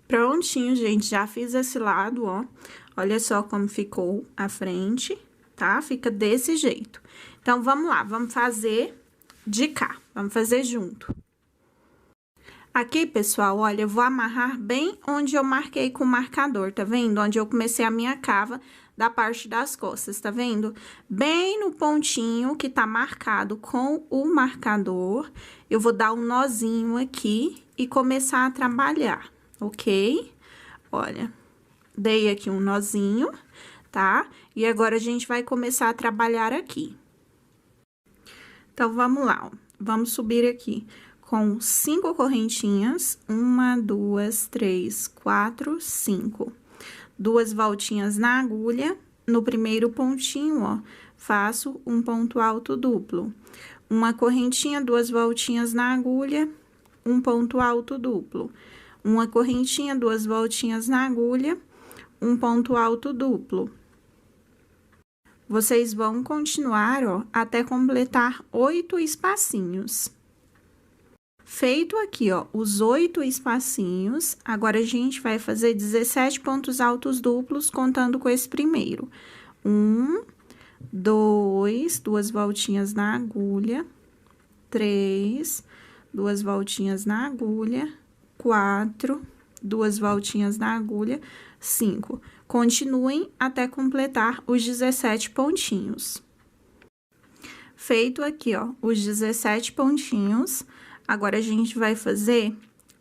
Prontinho, gente, já fiz esse lado, ó. Olha só como ficou a frente, tá? Fica desse jeito. Então, vamos lá, vamos fazer de cá, vamos fazer junto. Aqui, pessoal, olha, eu vou amarrar bem onde eu marquei com o marcador, tá vendo? Onde eu comecei a minha cava da parte das costas, tá vendo? Bem no pontinho que tá marcado com o marcador, eu vou dar um nozinho aqui e começar a trabalhar, ok? Olha, dei aqui um nozinho, tá? E agora, a gente vai começar a trabalhar aqui. Então, vamos lá, ó. Vamos subir aqui com 5 correntinhas, 1, 2, 3, 4, 5. 2 voltinhas na agulha, no primeiro pontinho, ó, faço um ponto alto duplo. Uma correntinha, 2 voltinhas na agulha, um ponto alto duplo. Uma correntinha, 2 voltinhas na agulha, um ponto alto duplo. Vocês vão continuar, ó, até completar 8 espacinhos. Feito aqui, ó, os 8 espacinhos, agora a gente vai fazer 17 pontos altos duplos, contando com esse primeiro. 1, 2, 2 voltinhas na agulha, 3, 2 voltinhas na agulha, 4, 2 voltinhas na agulha, 5. Continuem até completar os 17 pontinhos. Feito aqui, ó, os 17 pontinhos, agora a gente vai fazer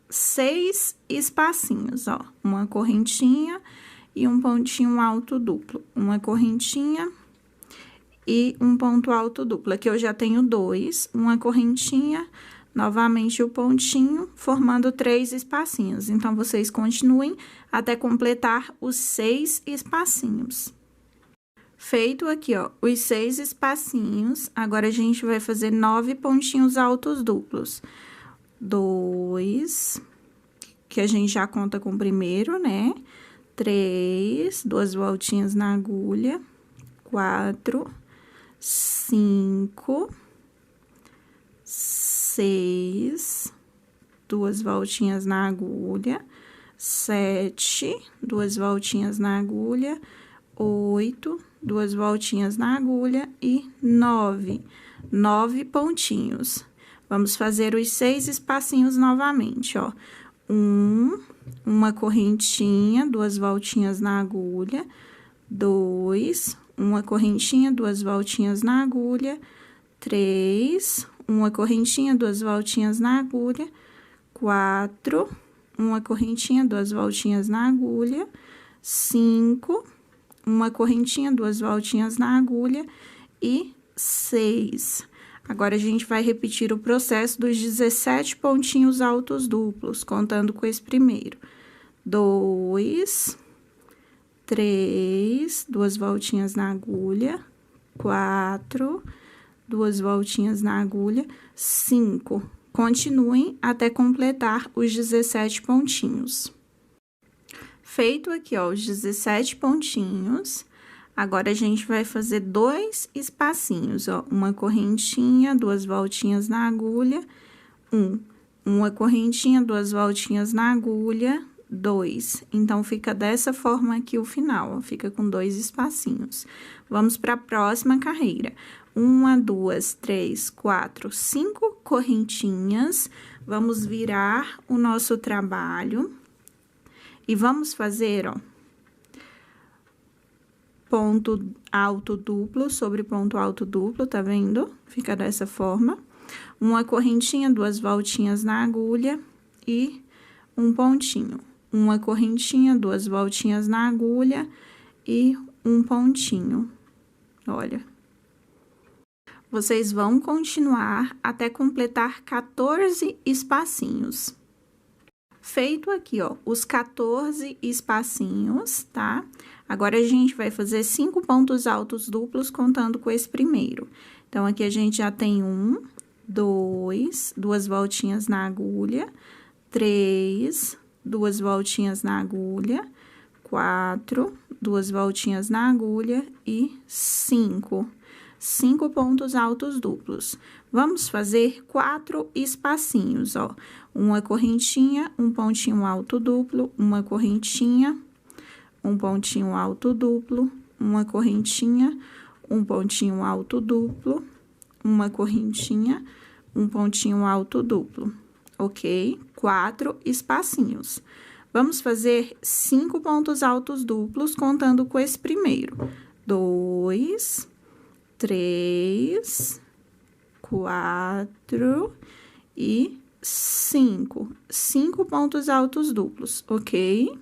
6 espacinhos, ó. Uma correntinha e um pontinho alto duplo. Uma correntinha e um ponto alto duplo. Aqui eu já tenho 2, uma correntinha, novamente o pontinho, formando 3 espacinhos. Então, vocês continuem até completar os 6 espacinhos. Feito aqui, ó, os 6 espacinhos, agora a gente vai fazer 9 pontinhos altos duplos. 2, que a gente já conta com o primeiro, né? 3, 2 voltinhas na agulha. 4, 5, 6, 2 voltinhas na agulha. 7, 2 voltinhas na agulha. 8, 2 voltinhas na agulha e 9 pontinhos. Vamos fazer os 6 espacinhos novamente, ó. Uma correntinha, 2 voltinhas na agulha. 2, uma correntinha, 2 voltinhas na agulha. 3, uma correntinha, 2 voltinhas na agulha. 4, uma correntinha, 2 voltinhas na agulha. 5, uma correntinha, 2 voltinhas na agulha e 6. Agora, a gente vai repetir o processo dos 17 pontinhos altos duplos, contando com esse primeiro. 2, 3, 2 voltinhas na agulha. 4, 2 voltinhas na agulha. 5. Continuem até completar os 17 pontinhos. Feito aqui, ó, os 17 pontinhos, agora a gente vai fazer 2 espacinhos, ó. Uma correntinha, 2 voltinhas na agulha, 1. Uma correntinha, 2 voltinhas na agulha, 2. Então, fica dessa forma aqui o final, ó, fica com 2 espacinhos. Vamos para a próxima carreira. 1, 2, 3, 4, 5 correntinhas. Vamos virar o nosso trabalho. E vamos fazer, ó, ponto alto duplo sobre ponto alto duplo, tá vendo? Fica dessa forma. Uma correntinha, 2 voltinhas na agulha e um pontinho. Uma correntinha, 2 voltinhas na agulha e um pontinho. Olha. Vocês vão continuar até completar 14 espacinhos. Feito aqui, ó, os 14 espacinhos, tá? Agora, a gente vai fazer 5 pontos altos duplos, contando com esse primeiro. Então, aqui a gente já tem 2 voltinhas na agulha, 3, duas voltinhas na agulha, 4, duas voltinhas na agulha e 5. 5 pontos altos duplos. Vamos fazer 4 espacinhos, ó. Uma correntinha, um pontinho alto duplo, uma correntinha, um pontinho alto duplo, uma correntinha, um pontinho alto duplo, uma correntinha, um pontinho alto duplo, ok? 4 espacinhos. Vamos fazer 5 pontos altos duplos, contando com esse primeiro. 2, 3, 4 e 5. 5 pontos altos duplos, ok?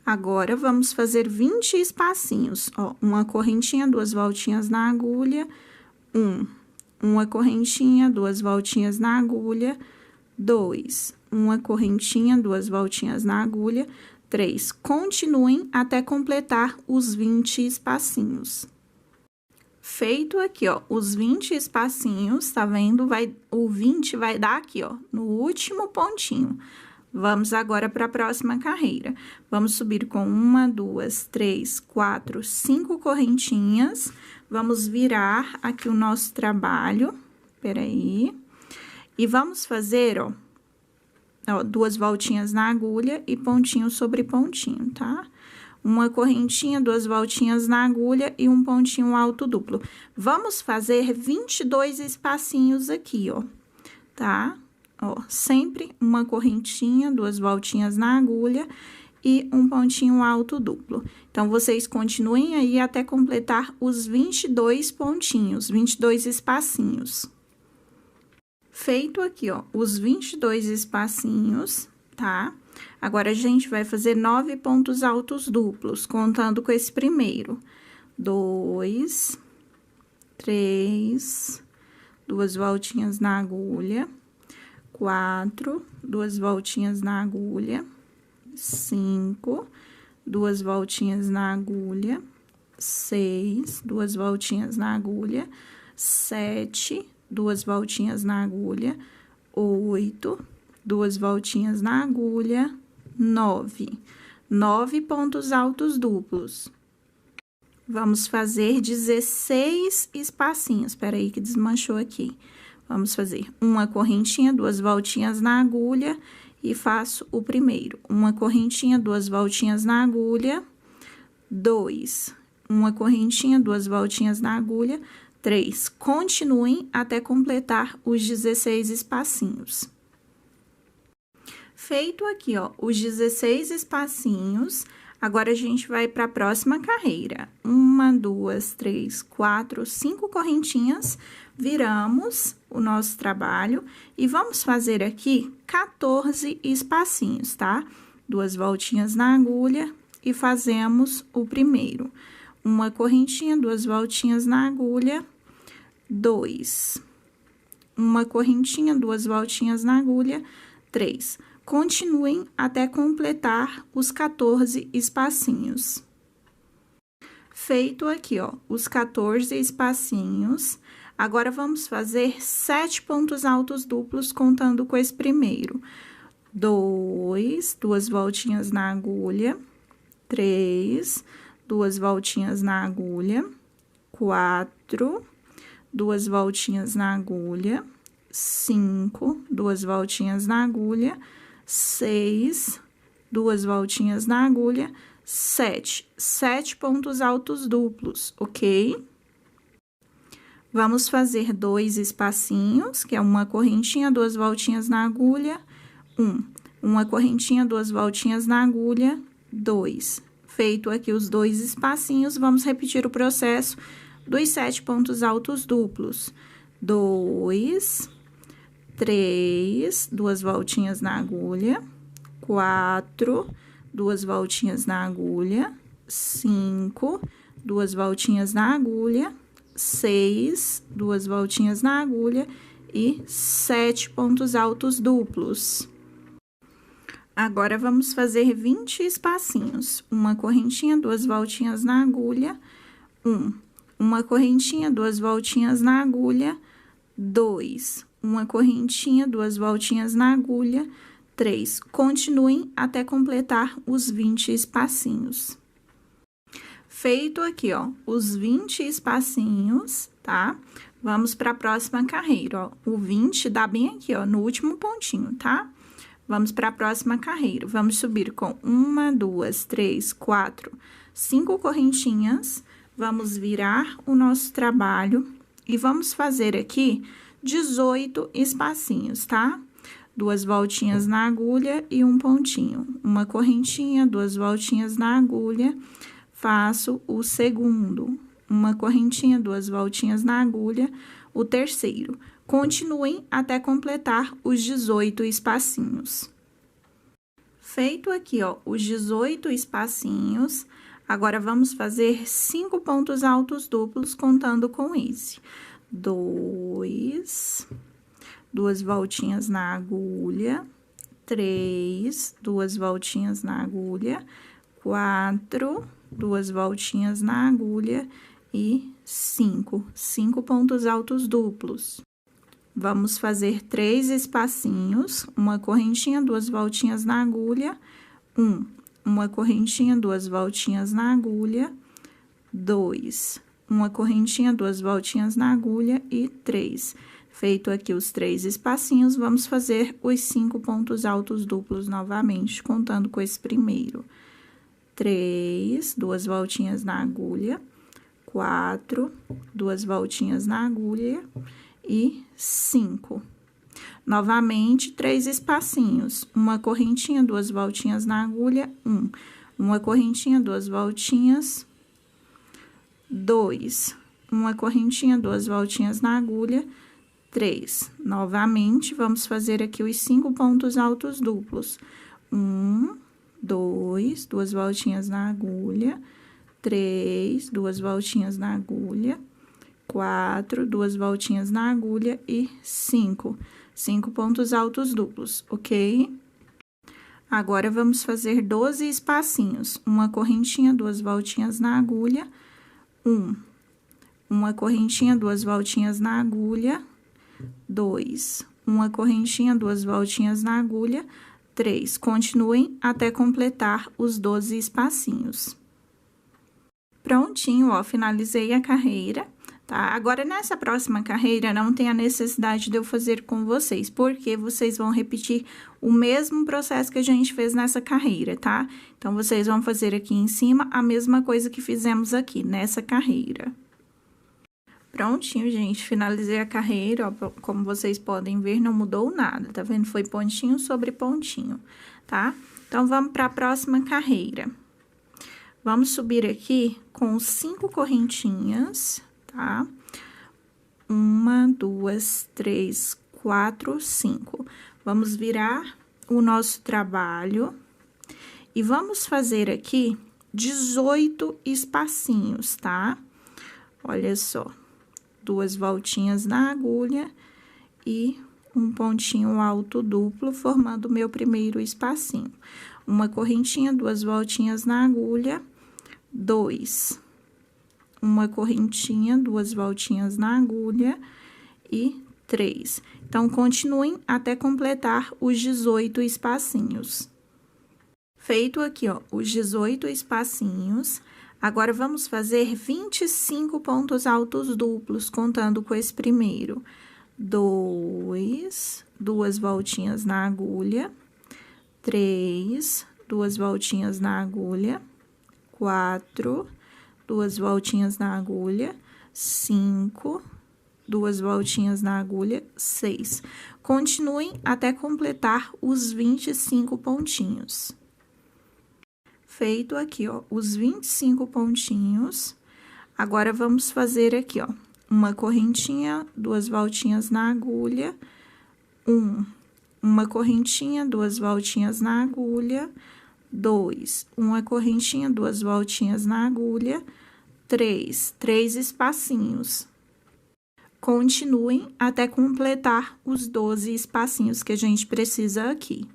Agora, vamos fazer 20 espacinhos, ó. Uma correntinha, duas voltinhas na agulha, 1. Uma correntinha, duas voltinhas na agulha, 2. Uma correntinha, duas voltinhas na agulha, 3. Continuem até completar os 20 espacinhos. Feito aqui, ó, os 20 espacinhos, tá vendo? O 20 vai dar aqui, ó, no último pontinho. Vamos agora para a próxima carreira. Vamos subir com 1, 2, 3, 4, 5 correntinhas. Vamos virar aqui o nosso trabalho. Peraí. E vamos fazer, ó, duas voltinhas na agulha e pontinho sobre pontinho, tá? Uma correntinha, duas voltinhas na agulha e um pontinho alto duplo. Vamos fazer 22 espacinhos aqui, ó, tá? Ó, sempre uma correntinha, duas voltinhas na agulha e um pontinho alto duplo. Então, vocês continuem aí até completar os 22 pontinhos, 22 espacinhos. Feito aqui, ó, os 22 espacinhos, tá? Agora, a gente vai fazer 9 pontos altos duplos, contando com esse primeiro. 2, 3, duas voltinhas na agulha, 4, duas voltinhas na agulha, 5, duas voltinhas na agulha, 6, duas voltinhas na agulha, 7, duas voltinhas na agulha, 8, duas voltinhas na agulha, 9. 9 pontos altos duplos. Vamos fazer 16 espacinhos. Espera aí que desmanchou aqui. Vamos fazer uma correntinha, duas voltinhas na agulha e faço o primeiro. Uma correntinha, duas voltinhas na agulha, 2. Uma correntinha, duas voltinhas na agulha, 3. Continuem até completar os 16 espacinhos. Feito aqui, ó, os 16 espacinhos, agora a gente vai para a próxima carreira. 1, 2, 3, 4, 5 correntinhas, viramos o nosso trabalho e vamos fazer aqui 14 espacinhos, tá? Duas voltinhas na agulha e fazemos o primeiro. Uma correntinha, duas voltinhas na agulha, 2. Uma correntinha, duas voltinhas na agulha, 3. Continuem até completar os 14 espacinhos. Feito aqui, ó, os 14 espacinhos, agora vamos fazer 7 pontos altos duplos, contando com esse primeiro. 2, duas voltinhas na agulha, 3, duas voltinhas na agulha, 4, duas voltinhas na agulha, 5, duas voltinhas na agulha, 6, duas voltinhas na agulha, 7. 7 pontos altos duplos, ok? Vamos fazer 2 espacinhos, que é uma correntinha, duas voltinhas na agulha, 1. Uma correntinha, duas voltinhas na agulha, 2. Feito aqui os 2 espacinhos, vamos repetir o processo dos 7 pontos altos duplos. 2, 3, duas voltinhas na agulha, 4, duas voltinhas na agulha, 5, duas voltinhas na agulha, 6, duas voltinhas na agulha e 7 pontos altos duplos. Agora, vamos fazer 20 espacinhos. Uma correntinha, duas voltinhas na agulha, 1. Uma correntinha, duas voltinhas na agulha, 2. Uma correntinha, duas voltinhas na agulha, 3. Continuem até completar os 20 espacinhos. Feito aqui, ó, os 20 espacinhos, tá? Vamos para a próxima carreira, ó. O 20 dá bem aqui, ó, no último pontinho, tá? Vamos para a próxima carreira. Vamos subir com 1, 2, 3, 4, 5 correntinhas. Vamos virar o nosso trabalho e vamos fazer aqui 18 espacinhos, tá? 2 voltinhas na agulha e um pontinho. Uma correntinha, 2 voltinhas na agulha, faço o segundo. Uma correntinha, 2 voltinhas na agulha, o terceiro. Continuem até completar os 18 espacinhos. Feito aqui, ó, os 18 espacinhos, agora vamos fazer 5 pontos altos duplos, contando com esse. 2, 2 voltinhas na agulha, 3, 2 voltinhas na agulha, 4, 2 voltinhas na agulha e 5 pontos altos duplos. Vamos fazer 3 espacinhos, uma correntinha, 2 voltinhas na agulha, uma correntinha, 2 voltinhas na agulha, 2, uma correntinha, 2 voltinhas na agulha e 3. Feito aqui os 3 espacinhos, vamos fazer os 5 pontos altos duplos novamente, contando com esse primeiro. 3, 2 voltinhas na agulha, 4, 2 voltinhas na agulha e 5. Novamente, 3 espacinhos, uma correntinha, 2 voltinhas na agulha, uma correntinha, 2 voltinhas, 2, uma correntinha, 2 voltinhas na agulha, 3. Novamente, vamos fazer aqui os 5 pontos altos duplos. 2, 2 voltinhas na agulha, 3, 2 voltinhas na agulha, 4, 2 voltinhas na agulha e 5 pontos altos duplos, ok? Agora, vamos fazer 12 espacinhos, uma correntinha, 2 voltinhas na agulha, uma correntinha, 2 voltinhas na agulha, 2, uma correntinha, 2 voltinhas na agulha, 3. Continuem até completar os 12 espacinhos. Prontinho, ó, finalizei a carreira, tá? Agora, nessa próxima carreira, não tem a necessidade de eu fazer com vocês, porque vocês vão repetir o mesmo processo que a gente fez nessa carreira, tá? Então, vocês vão fazer aqui em cima a mesma coisa que fizemos aqui, nessa carreira. Prontinho, gente, finalizei a carreira, ó, como vocês podem ver, não mudou nada, tá vendo? Foi pontinho sobre pontinho, tá? Então, vamos para a próxima carreira. Vamos subir aqui com 5 correntinhas, tá? 1, 2, 3, 4, 5. Vamos virar o nosso trabalho e vamos fazer aqui 18 espacinhos, tá? Olha só, 2 voltinhas na agulha e um pontinho alto duplo, formando o meu primeiro espacinho. Uma correntinha, 2 voltinhas na agulha, 2, uma correntinha, 2 voltinhas na agulha e 3. Então, continuem até completar os 18 espacinhos. Feito aqui, ó, os 18 espacinhos, agora vamos fazer 25 pontos altos duplos, contando com esse primeiro. 2, 2 voltinhas na agulha, 3, 2 voltinhas na agulha, 4, 2 voltinhas na agulha, 5, 2 voltinhas na agulha, 6. Continuem até completar os 25 pontinhos. Feito aqui, ó, os 25 pontinhos, agora vamos fazer aqui, ó, uma correntinha, 2 voltinhas na agulha, uma correntinha, 2 voltinhas na agulha, 2, uma correntinha, 2 voltinhas na agulha, 3 espacinhos. Continuem até completar os 12 espacinhos que a gente precisa aqui.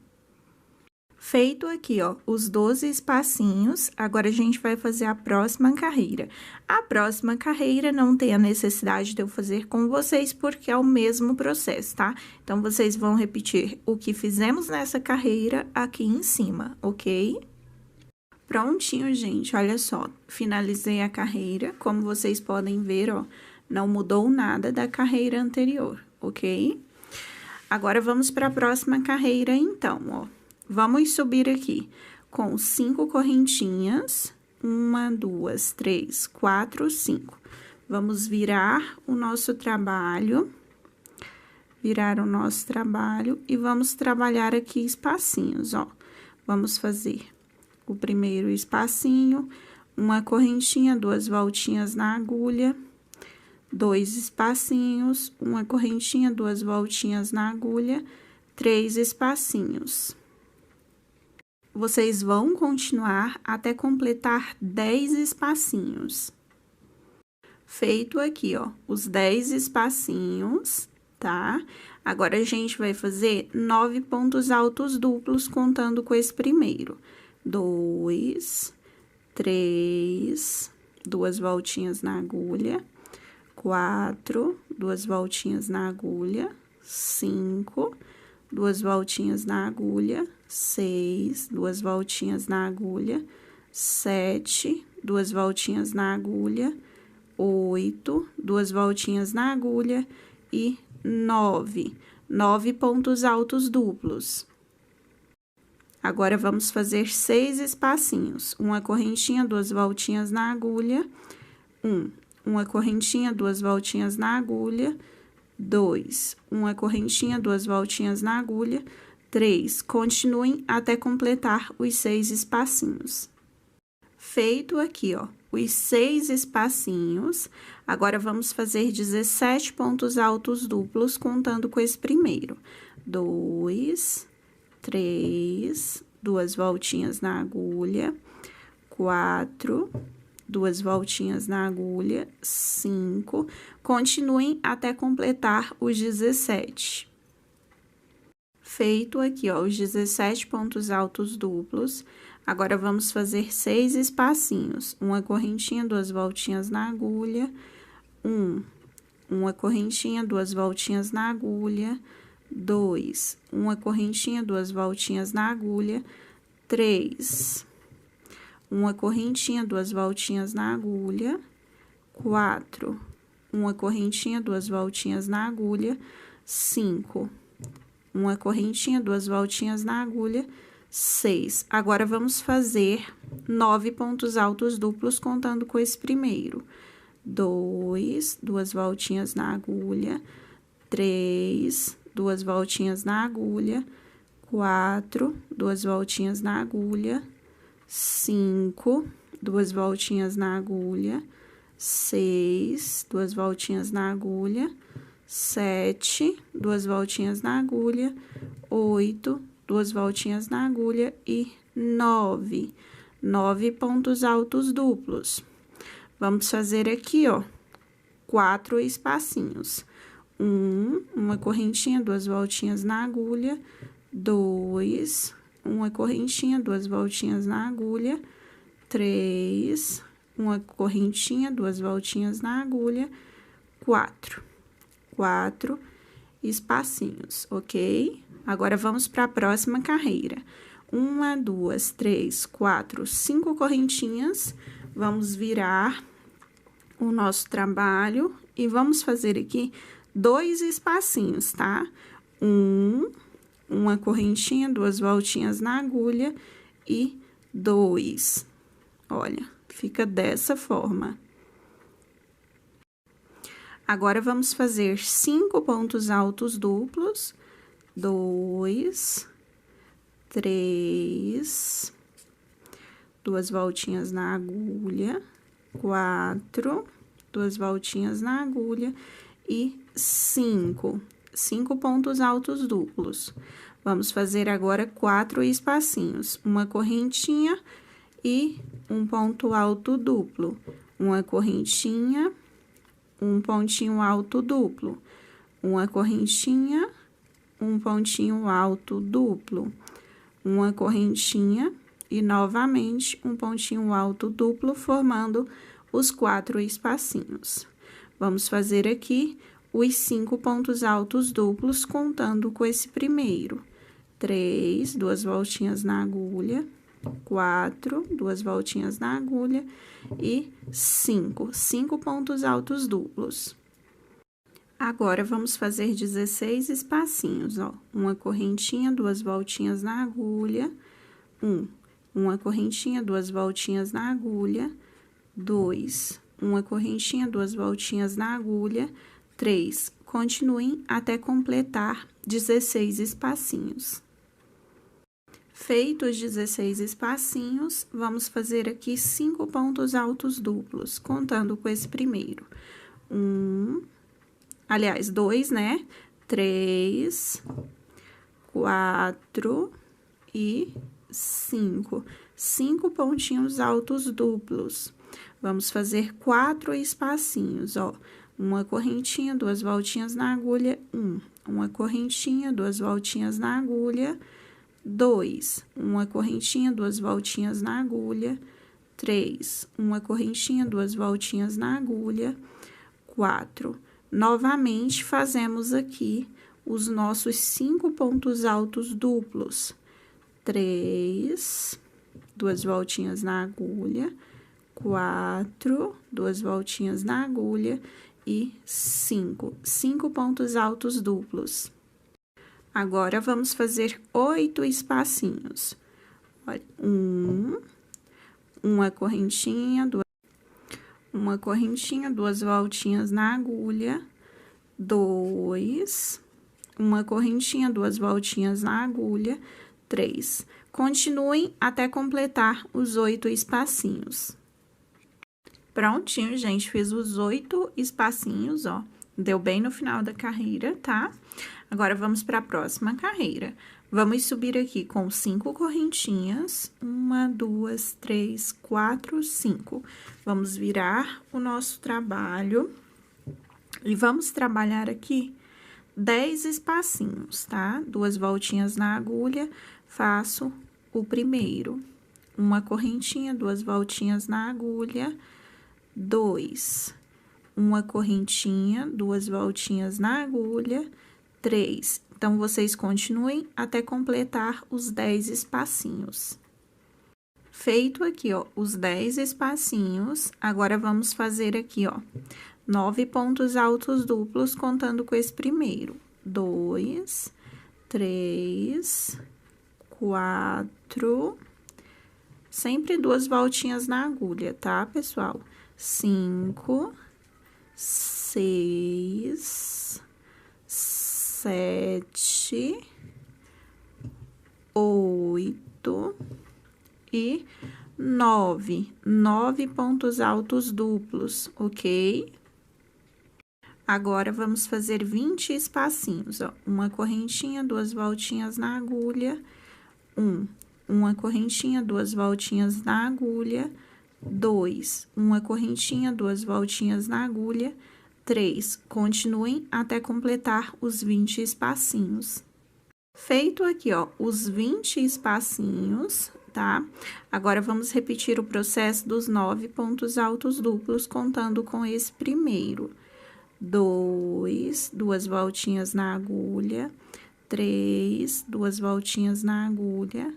Feito aqui, ó, os 12 espacinhos, agora a gente vai fazer a próxima carreira. A próxima carreira não tem a necessidade de eu fazer com vocês, porque é o mesmo processo, tá? Então, vocês vão repetir o que fizemos nessa carreira aqui em cima, ok? Prontinho, gente, olha só, finalizei a carreira, como vocês podem ver, ó, não mudou nada da carreira anterior, ok? Agora, vamos para a próxima carreira, então, ó. Vamos subir aqui com 5 correntinhas, 1, 2, 3, 4, 5. Vamos virar o nosso trabalho, e vamos trabalhar aqui espacinhos, ó. Vamos fazer o primeiro espacinho, uma correntinha, 2 voltinhas na agulha, 2 espacinhos, uma correntinha, 2 voltinhas na agulha, 3 espacinhos. Vocês vão continuar até completar 10 espacinhos. Feito aqui, ó, os 10 espacinhos, tá? Agora, a gente vai fazer 9 pontos altos duplos, contando com esse primeiro. 2, 3, 2 voltinhas na agulha, 4, 2 voltinhas na agulha, 5, 2 voltinhas na agulha, 6, 2 voltinhas na agulha, 7, 2 voltinhas na agulha, 8, 2 voltinhas na agulha e 9 pontos altos duplos. Agora, vamos fazer 6 espacinhos, uma correntinha, 2 voltinhas na agulha, 1, uma correntinha, 2 voltinhas na agulha, 2, uma correntinha, 2 voltinhas na agulha, 3, continuem até completar os 6 espacinhos. Feito aqui, ó, os 6 espacinhos, agora vamos fazer 17 pontos altos duplos, contando com esse primeiro. 2, 3, 2 voltinhas na agulha, 4, 2 voltinhas na agulha, 5, continuem até completar os 17. Feito aqui, ó, os 17 pontos altos duplos, agora vamos fazer 6 espacinhos, uma correntinha, 2 voltinhas na agulha, 1, uma correntinha, 2 voltinhas na agulha, 2, uma correntinha, 2 voltinhas na agulha, 3, uma correntinha, 2 voltinhas na agulha, 4, uma correntinha, 2 voltinhas na agulha, 5, uma correntinha, 2 voltinhas na agulha, 6. Agora, vamos fazer 9 pontos altos duplos, contando com esse primeiro. 2, 2 voltinhas na agulha, 3, 2 voltinhas na agulha, 4, 2 voltinhas na agulha, 5, 2 voltinhas na agulha, 6, 2 voltinhas na agulha, 7, 2 voltinhas na agulha, 8, 2 voltinhas na agulha e 9 pontos altos duplos. Vamos fazer aqui, ó, 4 espacinhos. Uma correntinha, 2 voltinhas na agulha, 2, uma correntinha, 2 voltinhas na agulha, 3, uma correntinha, 2 voltinhas na agulha, 4 espacinhos, ok? Agora, vamos para a próxima carreira. 1, 2, 3, 4, 5 correntinhas, vamos virar o nosso trabalho e vamos fazer aqui 2 espacinhos, tá? Uma correntinha, 2 voltinhas na agulha e 2. Olha, fica dessa forma. Agora, vamos fazer 5 pontos altos duplos, 2, 3, 2 voltinhas na agulha, 4, 2 voltinhas na agulha e 5 pontos altos duplos. Vamos fazer agora 4 espacinhos, uma correntinha e um ponto alto duplo, uma correntinha, um pontinho alto duplo, uma correntinha, um pontinho alto duplo, uma correntinha e novamente um pontinho alto duplo, formando os 4 espacinhos. Vamos fazer aqui os 5 pontos altos duplos, contando com esse primeiro. 3, 2 voltinhas na agulha, 4, 2 voltinhas na agulha e 5 pontos altos duplos. Agora, vamos fazer 16 espacinhos, ó. Uma correntinha, 2 voltinhas na agulha, uma correntinha, 2 voltinhas na agulha, 2, uma correntinha, 2 voltinhas na agulha, 3. Continuem até completar 16 espacinhos. Feitos os 16 espacinhos, vamos fazer aqui 5 pontos altos duplos, contando com esse primeiro. 2, né? 3, 4 e 5. 5 pontinhos altos duplos. Vamos fazer 4 espacinhos, ó. Uma correntinha, 2 voltinhas na agulha, 1. Uma correntinha, 2 voltinhas na agulha, 2. Uma correntinha, 2 voltinhas na agulha, 3. Uma correntinha, 2 voltinhas na agulha, 4. Novamente, fazemos aqui os nossos 5 pontos altos duplos. 3, 2 voltinhas na agulha, 4, 2 voltinhas na agulha e 5 pontos altos duplos. Agora, vamos fazer 8 espacinhos. Olha, uma correntinha, 2 voltinhas na agulha, 2, uma correntinha, 2 voltinhas na agulha, 3. Continuem até completar os 8 espacinhos. Prontinho, gente, fiz os 8 espacinhos, ó. Deu bem no final da carreira, tá? Agora, vamos para a próxima carreira. Vamos subir aqui com 5 correntinhas. 1, 2, 3, 4, 5. Vamos virar o nosso trabalho e vamos trabalhar aqui 10 espacinhos, tá? 2 voltinhas na agulha, faço o primeiro. Uma correntinha, 2 voltinhas na agulha, 2. Uma correntinha, 2 voltinhas na agulha, 3. Então, vocês continuem até completar os 10 espacinhos. Feito aqui, ó, os 10 espacinhos, agora vamos fazer aqui, ó, 9 pontos altos duplos, contando com esse primeiro. 2, 3, 4, sempre 2 voltinhas na agulha, tá, pessoal? 5, 6, 7, 8 e 9. 9 pontos altos duplos, ok? Agora, vamos fazer 20 espacinhos, ó. Uma correntinha, 2 voltinhas na agulha, 1. Uma correntinha, 2 voltinhas na agulha, 2. Uma correntinha, 2 voltinhas na agulha, 3. Continuem até completar os 20 espacinhos. Feito aqui, ó, os 20 espacinhos, tá? Agora, vamos repetir o processo dos 9 pontos altos duplos, contando com esse primeiro. 2, 2 voltinhas na agulha, 3, 2 voltinhas na agulha,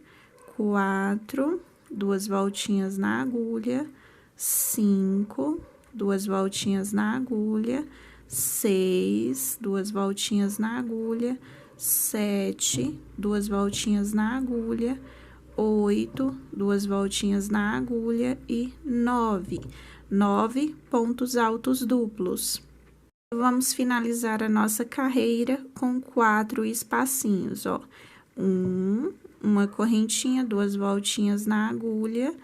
4, 2 voltinhas na agulha, 5, 2 voltinhas na agulha, 6, 2 voltinhas na agulha, 7, 2 voltinhas na agulha, 8, 2 voltinhas na agulha e 9. 9 pontos altos duplos. Vamos finalizar a nossa carreira com 4 espacinhos, ó. Uma correntinha, 2 voltinhas na agulha,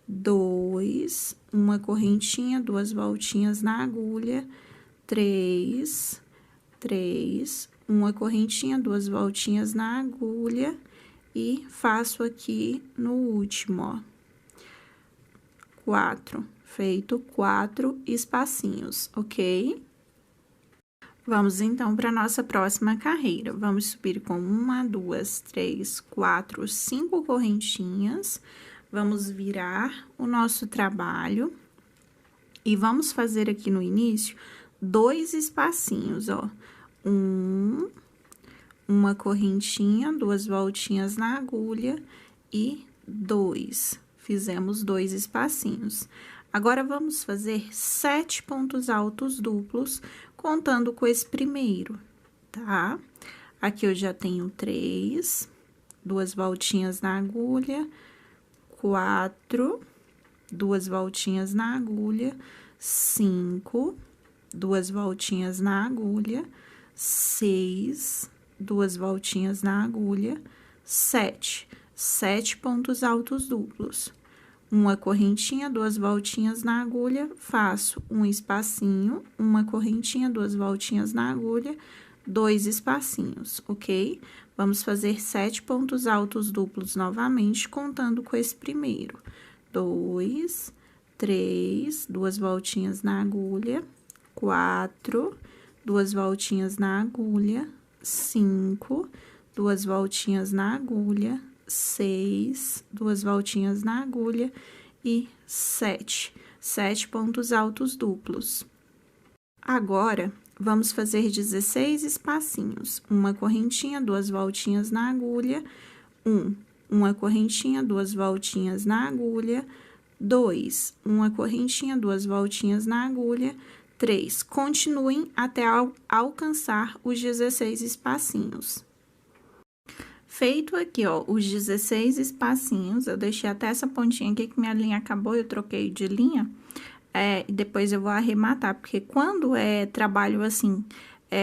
2, uma correntinha, 2 voltinhas na agulha, 3, uma correntinha, 2 voltinhas na agulha e faço aqui no último, ó. 4, feito 4 espacinhos, ok? Vamos, então, para nossa próxima carreira. Vamos subir com 1, 2, 3, 4, 5 correntinhas. Vamos virar o nosso trabalho. E vamos fazer aqui no início 2 espacinhos, ó. Uma correntinha, 2 voltinhas na agulha e 2. Fizemos 2 espacinhos. Agora, vamos fazer 7 pontos altos duplos, contando com esse primeiro, tá? Aqui eu já tenho 3, 2 voltinhas na agulha, 4, 2 voltinhas na agulha, 5, 2 voltinhas na agulha, 6, 2 voltinhas na agulha, 7 pontos altos duplos. Uma correntinha, 2 voltinhas na agulha, faço um espacinho, uma correntinha, 2 voltinhas na agulha, 2 espacinhos, ok? Vamos fazer 7 pontos altos duplos novamente, contando com esse primeiro. 2, 3, 2 voltinhas na agulha, 4, 2 voltinhas na agulha, 5, 2 voltinhas na agulha, 6, 2 voltinhas na agulha e 7 pontos altos duplos. Agora, vamos fazer 16 espacinhos, uma correntinha, 2 voltinhas na agulha, uma correntinha, 2 voltinhas na agulha, 2, uma correntinha, 2 voltinhas na agulha, 3. Continuem até alcançar os 16 espacinhos. Feito aqui, ó, os 16 espacinhos, eu deixei até essa pontinha aqui que minha linha acabou, eu troquei de linha, e depois eu vou arrematar, porque quando é trabalho assim,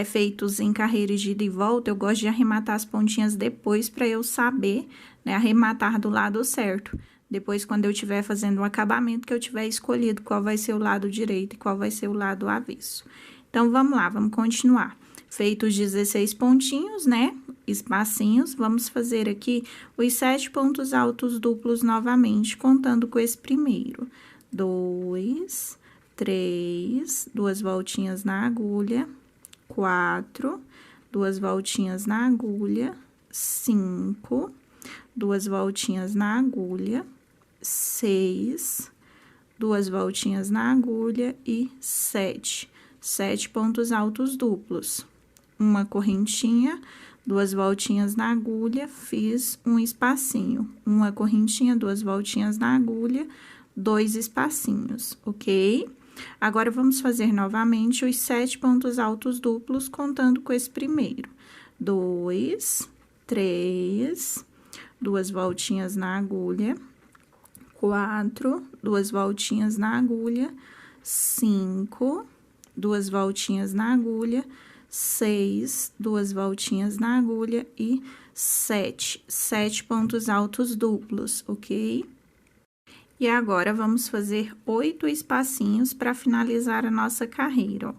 feitos em carreiras de ida e volta, eu gosto de arrematar as pontinhas depois para eu saber, né, arrematar do lado certo. Depois, quando eu estiver fazendo o acabamento, que eu tiver escolhido qual vai ser o lado direito e qual vai ser o lado avesso. Então, vamos lá, vamos continuar. Feitos 16 pontinhos, né, espacinhos, vamos fazer aqui os 7 pontos altos duplos novamente, contando com esse primeiro. 2, 3, 2 voltinhas na agulha, 4, 2 voltinhas na agulha, 5, 2 voltinhas na agulha, 6, 2 voltinhas na agulha e 7 pontos altos duplos. Uma correntinha, 2 voltinhas na agulha, fiz um espacinho. Uma correntinha, 2 voltinhas na agulha, 2 espacinhos, ok? Agora, vamos fazer novamente os 7 pontos altos duplos, contando com esse primeiro. 2, 3, 2 voltinhas na agulha, 4, 2 voltinhas na agulha, 5, 2 voltinhas na agulha, 6, 2 voltinhas na agulha e 7 pontos altos duplos, ok? E agora, vamos fazer 8 espacinhos para finalizar a nossa carreira, ó.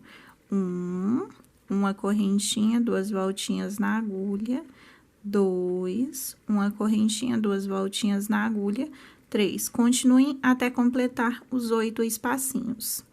Uma correntinha, 2 voltinhas na agulha, 2, uma correntinha, 2 voltinhas na agulha, 3. Continuem até completar os 8 espacinhos.